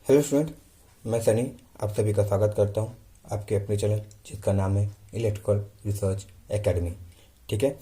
Hello student, मैं सनी आप सभी का स्वागत करता हूं आपके अपने चैनल जिसका नाम है इलेक्ट्रिकल रिसर्च एकेडमी। ठीक है,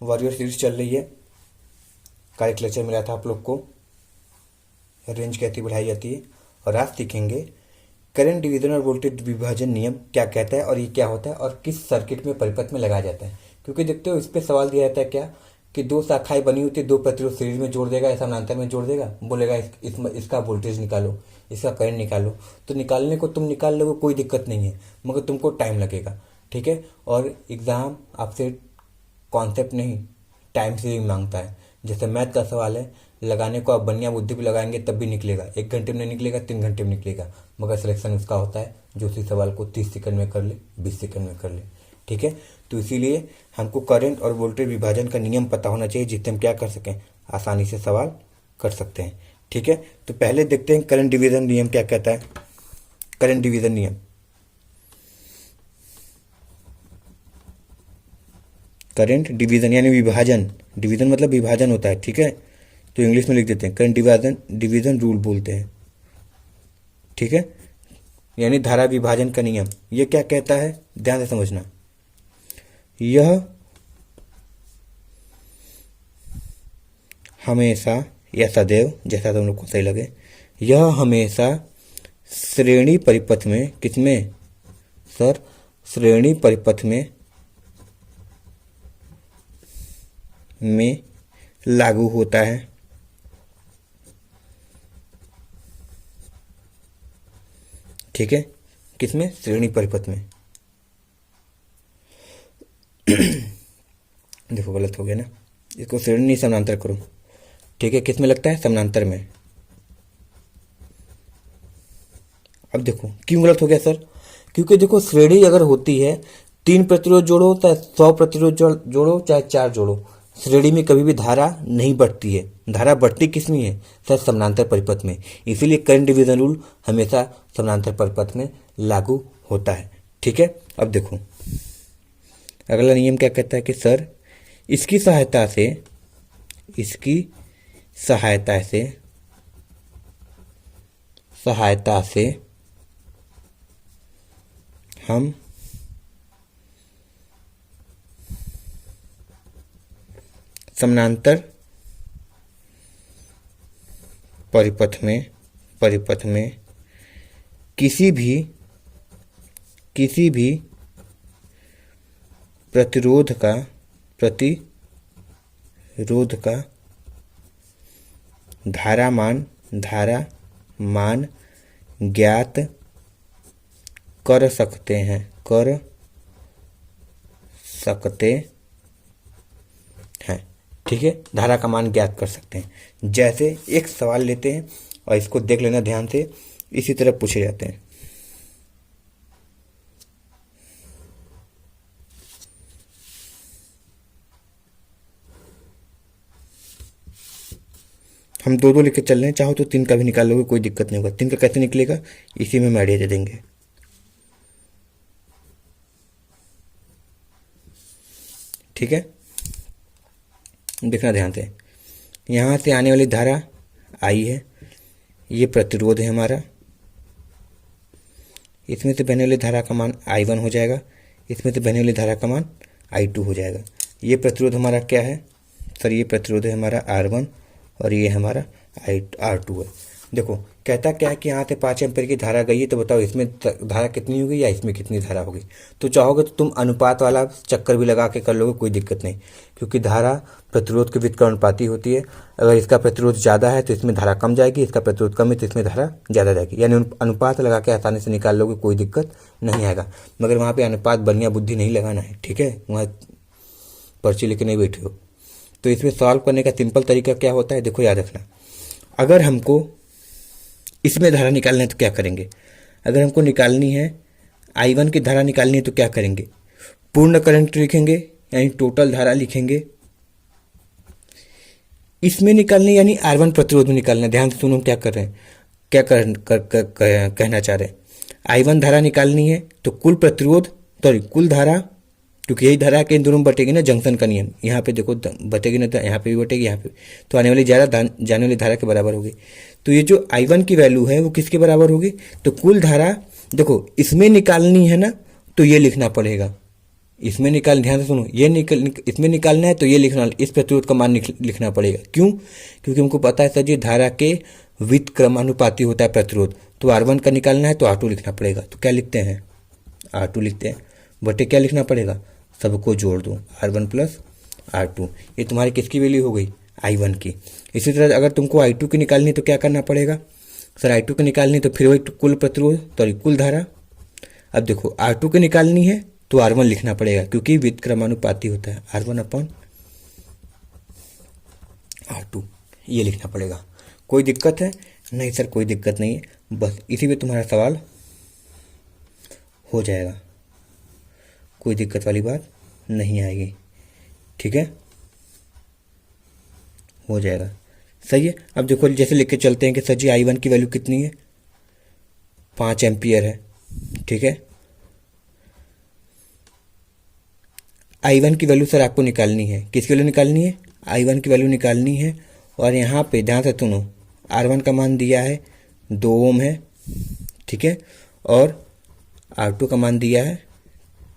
वॉरियर सीरीज चल रही है। कल एक लेक्चर मिला था आप लोग को, रेंज कैसे बढ़ाई जाती है, और आज सीखेंगे करंट डिवीजन और वोल्टेज विभाजन नियम क्या कहता है और ये क्या होता है और किस सर्किट में परिपथ में लगाया जाता है। क्योंकि देखते हो इस पर सवाल दिया जाता है क्या कि दो शाखाएं बनी होती है, दो प्रतिरोध सीरीज में जोड़ देगा, ऐसा समानांतर में जोड़ देगा, बोलेगा इसका वोल्टेज निकालो, इसका करंट निकालो। तो निकालने को तुम निकाल लोगे, कोई दिक्कत नहीं है, मगर तुमको टाइम लगेगा। ठीक है, और एग्ज़ाम आपसे कॉन्सेप्ट नहीं टाइम से भी मांगता है। जैसे मैथ का सवाल है, लगाने को आप बनिया बुद्धि भी लगाएंगे तब भी निकलेगा, 1 घंटे में नहीं निकलेगा, 3 घंटे में निकलेगा, मगर सिलेक्शन उसका होता है जो उसी सवाल को 30 सेकंड में कर ले, 20 सेकंड में कर ले। ठीक है, तो इसीलिए हमको करंट और वोल्टेज विभाजन का नियम पता होना चाहिए जिससे हम क्या कर सकें, आसानी से सवाल कर सकते हैं। ठीक है, तो पहले देखते हैं करंट डिवीजन नियम क्या कहता है। करंट डिवीजन नियम, करंट डिवीजन यानी विभाजन, डिवीजन मतलब विभाजन होता है। ठीक है, तो इंग्लिश में लिख देते हैं करंट डिवीजन, डिवीजन रूल बोलते हैं। ठीक है, यानी धारा विभाजन का नियम। ये क्या कहता है, ध्यान से समझना। यह हमेशा या सदैव, जैसा तुम लोग को सही लगे, यह हमेशा श्रेणी परिपथ में, किसमें सर, श्रेणी परिपथ में लागू होता है। ठीक है, किसमें, श्रेणी परिपथ में। देखो गलत हो गया ना, इसको श्रेणी नहीं समानांतर करो। ठीक है, किस में लगता है, समानांतर में। अब देखो क्यों गलत हो गया सर, क्योंकि देखो श्रेणी अगर होती है 3 प्रतिरोध जोड़ो चाहे 100 प्रतिरोध जोड़ो चाहे 4 जोड़ो, श्रेणी में कभी भी धारा नहीं बढ़ती है। धारा बढ़ती किस में है सर, समानांतर परिपथ में। इसीलिए करंट डिवीजन रूल हमेशा समानांतर परिपथ में लागू होता है। ठीक है, अब देखो अगला नियम क्या कहता है कि सर इसकी सहायता से, इसकी सहायता से हम समानांतर परिपथ में किसी भी प्रतिरोध का धारा मान ज्ञात कर सकते हैं, ठीक है, धारा का मान ज्ञात कर सकते हैं। जैसे एक सवाल लेते हैं और इसको देख लेना ध्यान से, इसी तरह पूछे जाते हैं। हम 2-2 लेके चल रहे हैं, चाहो तो 3 का भी निकाल लोगे, कोई दिक्कत नहीं होगा। 3 का कैसे निकलेगा, इसी में हम आइडिया दे देंगे। ठीक है, देखना ध्यान से, यहाँ से आने वाली धारा आई है, ये प्रतिरोध है हमारा, इसमें से बहने वाली धारा का मान I1 हो जाएगा, इसमें से बहने वाली धारा का मान I2 हो जाएगा। ये प्रतिरोध हमारा क्या है सर, ये प्रतिरोध है हमारा R1 और ये हमारा R2 है। देखो कहता क्या है कि यहाँ से 5 एम्पीयर की धारा गई है, तो बताओ इसमें धारा कितनी होगी या इसमें कितनी धारा होगी। तो चाहोगे तो तुम अनुपात वाला चक्कर भी लगा के कर लोगे, कोई दिक्कत नहीं, क्योंकि धारा प्रतिरोध के वित्त अनुपाती होती है। अगर इसका प्रतिरोध ज़्यादा है तो इसमें धारा कम जाएगी, इसका प्रतिरोध कम है तो इसमें धारा ज़्यादा जाएगी। यानी अनुपात लगा के आसानी से निकाल लोगे, कोई दिक्कत नहीं आएगा। मगर वहाँ पर अनुपात बनिया बुद्धि नहीं लगाना है। ठीक है, वहाँ पर्ची लेके नहीं बैठे हो। तो इसमें सॉल्व करने का सिंपल तरीका क्या होता है, देखो याद रखना। अगर हमको इसमें धारा निकालना है तो क्या करेंगे, अगर हमको निकालनी है I1 की धारा निकालनी है तो क्या करेंगे, पूर्ण करंट लिखेंगे यानी टोटल धारा लिखेंगे। इसमें निकालनी यानी R1 प्रतिरोध में निकालना। ध्यान से सुनो हम क्या कर रहे हैं, क्या कहना चाह रहे हैं। I1 धारा निकालनी है तो कुल प्रतिरोध, सॉरी कुल धारा क्योंकि यही धारा के इन दोनों में बटेगी ना, जंक्शन का नियम। यहाँ पे देखो बटेगी ना, तो यहाँ पे भी बटेगी, यहाँ पे, तो आने वाली जाने वाली धारा के बराबर होगी। तो ये जो I1 की वैल्यू है वो किसके बराबर होगी, तो कुल धारा देखो इसमें निकालनी है ना, तो ये लिखना पड़ेगा, इसमें निकाल, ध्यान से सुनो, इसमें निकालना है तो ये लिखना, इस प्रतिरोध का मान लिखना पड़ेगा। क्यों, क्योंकि हमको पता है सर जी धारा के व्युत्क्रमानुपाती होता है प्रतिरोध, तो R1 का निकालना है तो R2 लिखना पड़ेगा। तो क्या लिखते हैं, R2 लिखते हैं, बटे क्या लिखना पड़ेगा, सबको जोड़ दो, R1 प्लस R2। ये तुम्हारी किसकी वैल्यू हो गई, I1 की। इसी तरह अगर तुमको I2 की निकालनी तो क्या करना पड़ेगा, सर I2 की निकालनी तो फिर वही कुल प्रतिरोध, सॉरी कुल धारा। अब देखो R2 की निकालनी है तो R1 लिखना पड़ेगा, क्योंकि व्युत्क्रमानुपाती होता है, R1 अपन R2, ये लिखना पड़ेगा। कोई दिक्कत है, नहीं सर कोई दिक्कत नहीं है, बस इसी में तुम्हारा सवाल हो जाएगा, कोई दिक्कत वाली बात नहीं आएगी, ठीक है, हो जाएगा, सही है। अब देखो जैसे लिख के चलते हैं कि सर जी I1 की वैल्यू कितनी है, 5 एम्पियर है, ठीक है। I1 की वैल्यू सर आपको निकालनी है, किसकी वैल्यू निकालनी है, I1 की वैल्यू निकालनी है। और यहाँ पे ध्यान से सुनो, R1 का मान दिया है 2 ओम है, ठीक है, और R2 का मान दिया है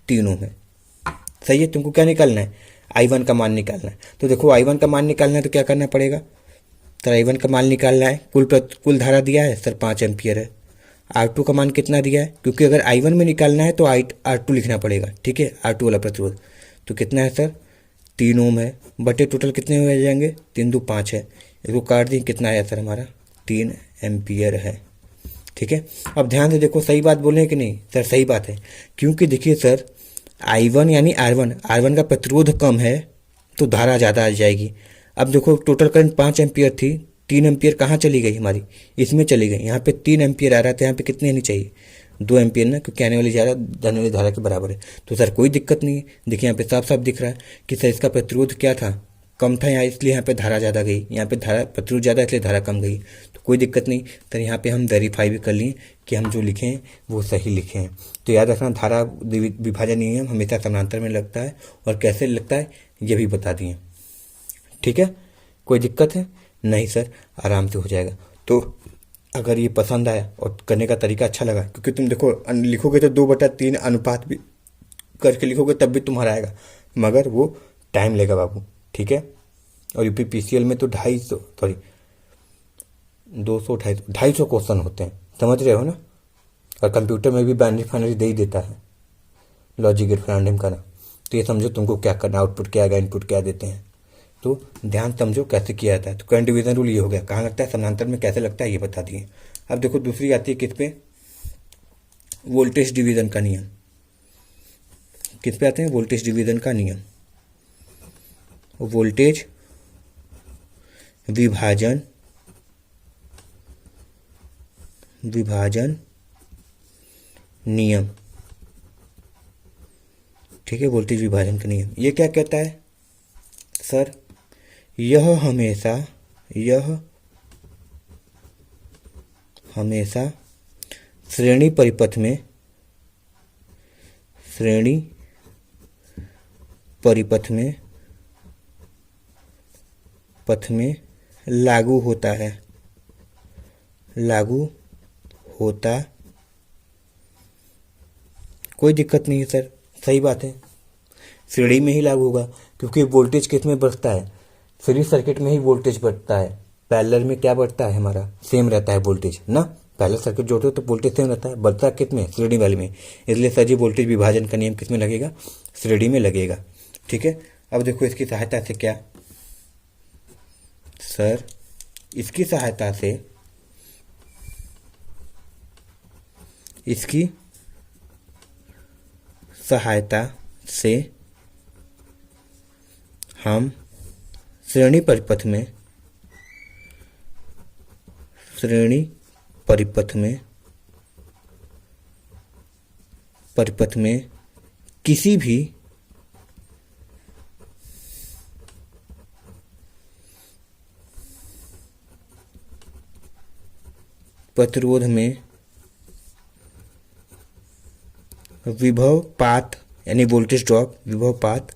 3 ओम है, सही है। तुमको क्या निकालना है, I1 का मान निकालना है। तो देखो I1 का मान निकालना है तो क्या करना पड़ेगा, सर I1 का मान निकालना है, कुल धारा दिया है सर 5 एम्पियर है। R2 का मान कितना दिया है, क्योंकि अगर I1 में निकालना है तो R2 लिखना पड़ेगा, ठीक है, R2 वाला प्रतिरोध। तो कितना है सर, 3 ओम है, बटे टोटल कितने हो जाएंगे, 3 2 5 है, इसको काट दें, कितना आया सर हमारा, 3 एम्पियर है, ठीक है। अब ध्यान से देखो, सही बात बोले कि नहीं, सर सही बात है, क्योंकि देखिए सर I1 यानी R1 का प्रतिरोध कम है तो धारा ज़्यादा आ जाएगी। अब देखो टोटल करंट 5 एम्पियर थी, 3 एम्पियर कहाँ चली गई हमारी, इसमें चली गई। यहाँ पे 3 एम्पियर आ रहा था, यहाँ पे कितने आनी चाहिए, 2 एम्पियर ना, क्योंकि आने वाली धारा जाने वाली धारा के बराबर है। तो सर कोई दिक्कत नहीं है, देखिए यहाँ पे साफ साफ दिख रहा है कि सर इसका प्रतिरोध क्या था, कम था, यहाँ इसलिए यहाँ पे धारा ज़्यादा गई, यहाँ पे धारा प्रतिरोध ज़्यादा इसलिए धारा कम गई। तो कोई दिक्कत नहीं, तो यहाँ पे हम वेरीफाई भी कर लिए कि हम जो लिखे हैं वो सही लिखे हैं। तो याद रखना, धारा विभाजन नियम हमेशा समानांतर में लगता है, और कैसे लगता है ये भी बता दिए, ठीक है। कोई दिक्कत है, नहीं सर आराम से हो जाएगा। तो अगर ये पसंद आया और करने का तरीका अच्छा लगा, क्योंकि तुम देखो लिखोगे तो 2/3 अनुपात भी करके लिखोगे तब भी तुम्हारा आएगा, मगर वो टाइम लेगा बाबू, ठीक है। और UPPCL में तो 250 क्वेश्चन होते हैं, समझ रहे हो ना। और कंप्यूटर में भी बाइनरी फाइनरी दे ही देता है, लॉजिक गेट रेंडम का ना। तो ये समझो तुमको क्या करना, आउटपुट क्या आएगा, इनपुट क्या देते हैं, तो ध्यान समझो कैसे किया जाता है। तो करंट डिवीजन रूल ये हो गया, कहाँ लगता है, समानांतर में कैसे लगता है ये बता दिए। अब देखो दूसरी आती है किस पे, वोल्टेज डिवीजन का नियम। किस पे आते हैं, वोल्टेज डिवीजन का नियम, वोल्टेज विभाजन नियम, ठीक है, वोल्टेज विभाजन का नियम। ये क्या कहता है सर, यह हमेशा श्रेणी परिपथ में लागू होता, कोई दिक्कत नहीं है सर, सही बात है, श्रेणी में ही लागू होगा, क्योंकि वोल्टेज किस में बढ़ता है, सीरीज सर्किट में ही वोल्टेज बढ़ता है। पैरेलल में क्या बढ़ता है हमारा, सेम रहता है वोल्टेज ना, पैरेलल सर्किट जोड़ते हो तो वोल्टेज सेम रहता है, बढ़ता है किस में, श्रेणी वाले में। इसलिए सर जी वोल्टेज विभाजन का नियम किस में लगेगा, श्रेणी में लगेगा, ठीक है। अब देखो इसकी सहायता से क्या सर, इसकी सहायता से हम श्रेणी परिपथ में किसी भी प्रतिरोध में विभव पात यानी वोल्टेज ड्रॉप विभवपात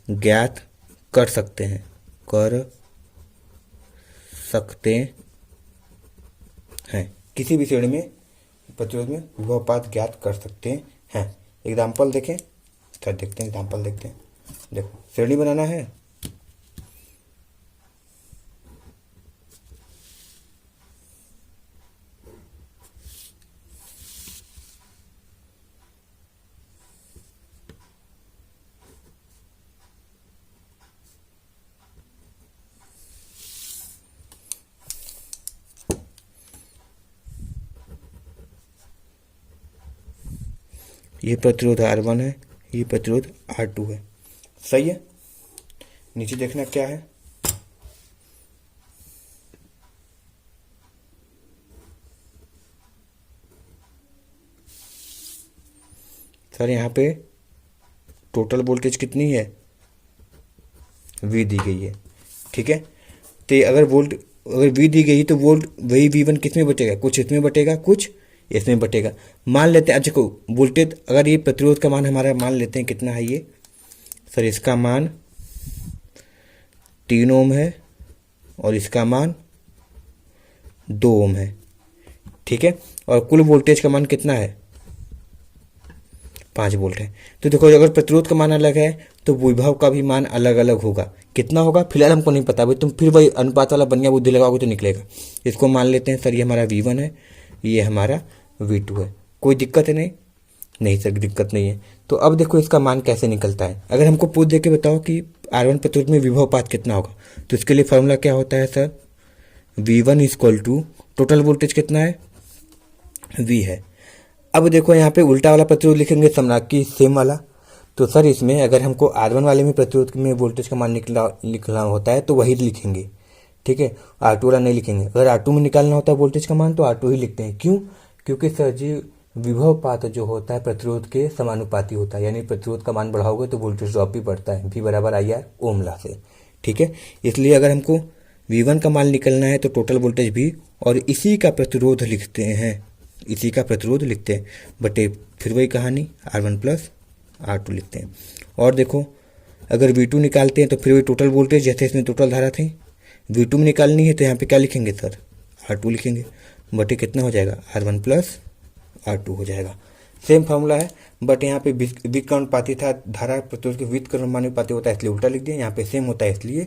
ज्ञात कर सकते हैं, कर सकते हैं। किसी भी श्रेणी में प्रतिरोध में विभवपात ज्ञात कर सकते हैं। एग्जाम्पल देखें, सर देखते हैं, एग्जाम्पल देखते हैं। देखो श्रेणी बनाना है, ये प्रतिरोध R1 है, ये प्रतिरोध R2 है। सही है। नीचे देखना क्या है, सर यहाँ पे टोटल वोल्टेज कितनी है, V दी गई है। ठीक है, तो अगर V दी गई तो वोल्ट वही V1 किस में बटेगा, कुछ इसमें बटेगा, कुछ इसमें बटेगा। मान लेते हैं, अच्छा को वोल्टेज, अगर ये प्रतिरोध का मान हमारा मान लेते हैं कितना है ये, सर इसका मान 3 ओम है और इसका मान 2 ओम है। ठीक है, और कुल वोल्टेज का मान कितना है, 5 वोल्ट है। तो देखो अगर प्रतिरोध का मान अलग है तो विभव का भी मान अलग अलग होगा। कितना होगा फिलहाल हमको नहीं पता, भाई तुम फिर वही अनुपात वाला बढ़िया बुद्धि लगाओगे तो निकलेगा। इसको मान लेते हैं सर ये हमारा V1 है, ये हमारा V2 है। कोई दिक्कत है नहीं, नहीं सर दिक्कत नहीं है। तो अब देखो इसका मान कैसे निकलता है। अगर हमको पूछ दे के बताओ कि R1 प्रतिरोध में विभवपात कितना होगा, तो इसके लिए फॉर्मूला क्या होता है sir, V1 equal to total voltage कितना है, V है। अब देखो यहाँ पे उल्टा वाला प्रतिरोध लिखेंगे सम्राट की सेम वाला। तो सर इसमें अगर हमको R1 वाले में प्रतिरोध में वोल्टेज का मान लिखना होता है तो वही लिखेंगे। ठीक है, R2 वाला नहीं लिखेंगे। अगर R2 में निकालना होता है वोल्टेज का मान तो R2 ही लिखते हैं। क्यों, क्योंकि सर जी विभवपात जो होता है प्रतिरोध के समानुपाती होता है, यानी प्रतिरोध का मान बढ़ाओगे तो वोल्टेज ड्रॉप भी बढ़ता है, V बराबर IR ओम लॉ से। ठीक है, इसलिए अगर हमको V1 का मान निकलना है तो टोटल वोल्टेज V और इसी का प्रतिरोध लिखते हैं, इसी का प्रतिरोध लिखते हैं बटे फिर वही कहानी R1 प्लस R2 लिखते हैं। और देखो अगर V2 निकालते हैं तो फिर वही टोटल वोल्टेज, जैसे इसमें टोटल धारा थी V2 में निकालनी है तो यहाँ पे क्या लिखेंगे सर, R2 लिखेंगे बटे कितना हो जाएगा, R1 प्लस R2 हो जाएगा। सेम फार्मूला है, बट यहाँ पे विक अनुपाती था, धारा प्रतिरोध के विक अनुपाती होता है इसलिए उल्टा लिख दिया। यहाँ पे सेम होता है इसलिए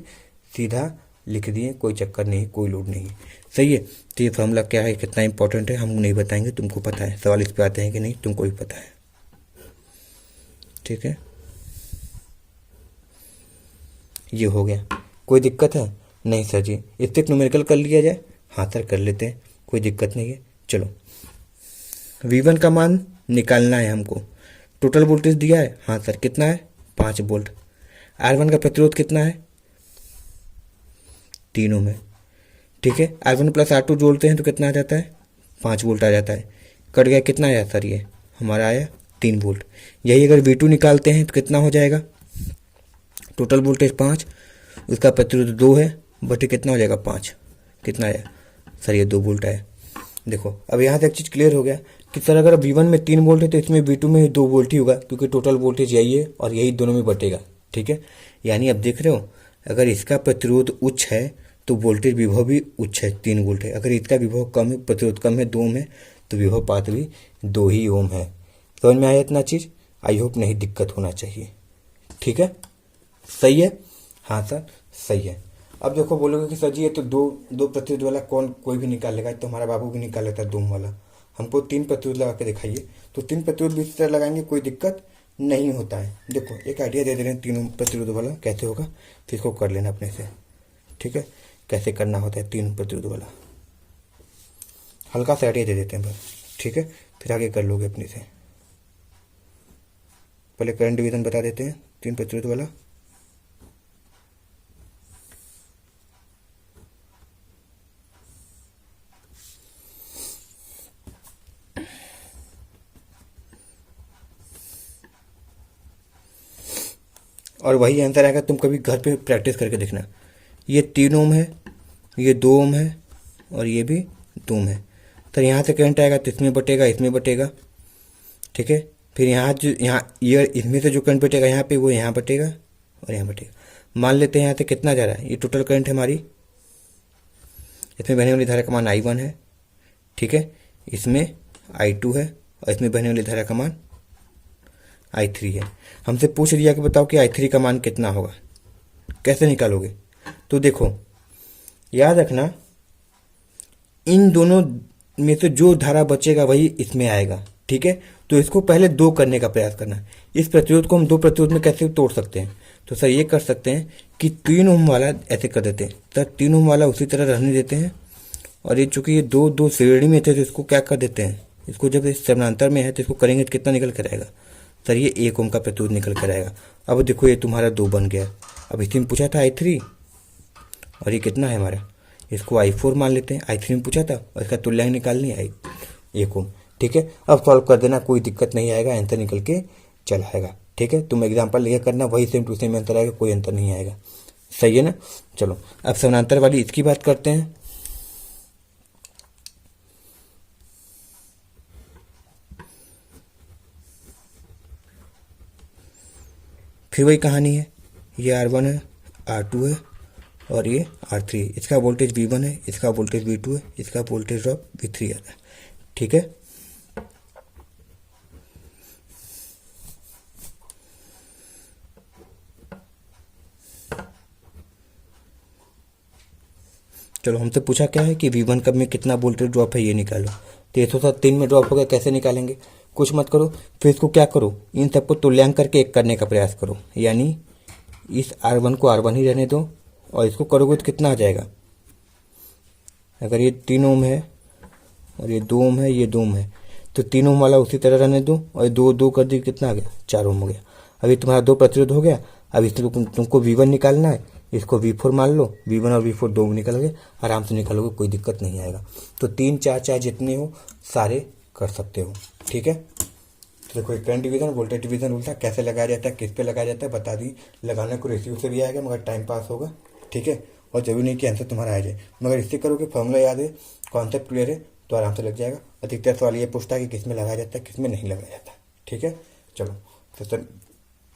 सीधा लिख दिए, कोई चक्कर नहीं, कोई लोड नहीं। सही है। तो ये फार्मूला क्या है, कितना इंपॉर्टेंट है हम नहीं बताएंगे, तुमको पता है। सवाल इस पे आते हैं कि नहीं तुमको भी पता है। ठीक है, ये हो गया। कोई दिक्कत है नहीं सर जी, इससे न्यूमेरिकल कर लिया जाए, हाँ सर कर लेते हैं, कोई दिक्कत नहीं है। चलो V1 का मान निकालना है हमको, टोटल वोल्टेज दिया है, हाँ सर कितना है 5 वोल्ट। R1 का प्रतिरोध कितना है, 3 ओम है। ठीक है, R1 प्लस R2 जोड़ते हैं तो कितना आ जाता है, 5 वोल्ट आ जाता है। कट गया, कितना आया सर, ये हमारा आया 3 वोल्ट। यही अगर V2 निकालते हैं तो कितना हो जाएगा, टोटल वोल्टेज 5, उसका प्रतिरोध 2 है बटे कितना हो जाएगा 5, कितना आया सर, ये 2 वोल्ट आया। देखो अब यहाँ से एक चीज़ क्लियर हो गया कि सर अगर V1 में 3 वोल्ट है तो इसमें V2 में 2 वोल्ट ही होगा, क्योंकि टोटल वोल्टेज यही है और यही दोनों में बटेगा। ठीक है, यानी अब देख रहे हो अगर इसका प्रतिरोध उच्च है तो वोल्टेज विभव भी उच्च है, 3 वोल्ट है। अगर इसका विभव कम है, प्रतिरोध कम है, 2 ओम है, तो विभव पात भी 2 ही ओम है। समझ में आया इतना चीज़, आई होप नहीं दिक्कत होना चाहिए। ठीक है, सही है, हाँ सर सही है। अब देखो बोलोगे कि सर जी ये तो दो प्रतिरोध वाला कोई भी निकाल लेगा, तो हमारा बाबू भी निकाल लेता है 2 ओम वाला। हमको 3 प्रतिरोध लगा के दिखाइए, तो 3 प्रतिरोध भी इस तरह लगाएंगे, कोई दिक्कत नहीं होता है। देखो एक आइडिया दे दे रहे हैं 3 ओम प्रतिरोध वाला कैसे होगा, फिर इसको कर लेना अपने से। ठीक है, कैसे करना होता है 3 ओम प्रतिरोध वाला, हल्का सा आइडिया दे देते हैं बस। ठीक है, फिर आगे कर लोगे अपने से। पहले करंट डिवीजन बता देते हैं 3 प्रतिरोध वाला। और वही आंसर आएगा, तुम कभी घर पे प्रैक्टिस करके देखना। ये 3 ओम है, ये 2 ओम है और ये भी 2 ओम है। तो यहाँ से करंट आएगा तो इसमें बटेगा, इसमें बटेगा। ठीक है, फिर यहाँ जो यहाँ ये इसमें से जो करंट बटेगा यहाँ पे वो यहाँ बटेगा और यहाँ बटेगा। मान लेते हैं यहाँ से कितना जा रहा है, ये टोटल करंट है हमारी, इसमें बहने वाली धारा का मान I1 है, ठीक है, इसमें I2 है और इसमें बहने वाली धारा का मान I3 है। हमसे पूछ लिया कि बताओ कि I3 का मान कितना होगा, कैसे निकालोगे। तो देखो याद रखना, इन दोनों में से जो धारा बचेगा वही इसमें आएगा, ठीक है। तो इसको पहले 2 करने का प्रयास करना। इस प्रतिरोध को हम 2 प्रतिरोध में कैसे तोड़ सकते हैं, तो सर ये कर सकते हैं कि 3 ओम वाला ऐसे कर देते हैं, सर 3 ओम वाला उसी तरह रहने देते हैं, और ये चूंकि ये दो श्रेणी में थे तो इसको क्या कर देते हैं, इसको जब इस समानांतर में है तो इसको करेंगे तो कितना निकल कर आएगा, सर ये 1 ओम का प्रतिरोध निकल कर आएगा। अब देखो ये तुम्हारा 2 बन गया। अब इसी में पूछा था I3 और ये कितना है हमारा, इसको I4 मान लेते हैं, I3 में पूछा था और इसका तुल्यांक निकालनी है 1 ओम, ठीक है। अब सॉल्व कर देना, कोई दिक्कत नहीं आएगा, आंसर निकल के चल आएगा, ठीक है। तुम एग्जाम्पल लेके करना, वही सेम टू सेम आंसर आएगा, कोई अंतर नहीं आएगा, सही है ना। चलो अब समानांतर वाली इसकी बात करते हैं। फिर वही कहानी है, ये R1 है, R2 है और ये R3। इसका वोल्टेज V1 है, इसका वोल्टेज V2 है, इसका वोल्टेज ड्रॉप V3 आता है, ठीक है। चलो हमसे पूछा क्या है कि V1 कब में कितना वोल्टेज ड्रॉप है ये निकालो। तो 103 में ड्रॉप हो गया, कैसे निकालेंगे, कुछ मत करो, फिर इसको क्या करो, इन सबको तुल्यांक करके एक करने का प्रयास करो, यानी इस R1 को R1 ही रहने दो और इसको करोगे तो कितना आ जाएगा, अगर ये 3 ओम है और ये 2 ओम है, ये 2 ओम है, तो 3 ओम वाला उसी तरह रहने दो और 2 कर दी, कितना आ गया, 4 ओम हो गया। अभी तुम्हारा 2 प्रतिरोध हो गया। अब इससे तुमको V1 निकालना है, इसको V4 मान लो, V1 और V4 2 निकल गए, आराम से निकालोगे, कोई दिक्कत नहीं आएगा। तो 3 4 चाहे जितने हो सारे कर सकते हो, ठीक है। तो देखो करंट डिवीजन, वोल्टेज डिवीजन उल्टा कैसे लगाया जाता है, किस पे लगाया जाता है बता दी। लगाने को रेशियो से भी आएगा मगर टाइम पास होगा, ठीक है, और जरूरी नहीं कि आंसर तुम्हारा आ जाए, मगर इससे करोगे फॉर्मूला याद है, कॉन्सेप्ट क्लियर है तो आराम से लग जाएगा। अधिकतर सवाल ये पूछता है कि किस में लगाया जाता है, किस में नहीं लगाया जाता, ठीक है। चलो तो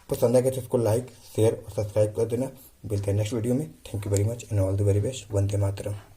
पसंद आएगा तो इसको लाइक शेयर और सब्सक्राइब कर देना। मिलते हैं नेक्स्ट वीडियो में। Thank you very much and all the very best. Vande Mataram.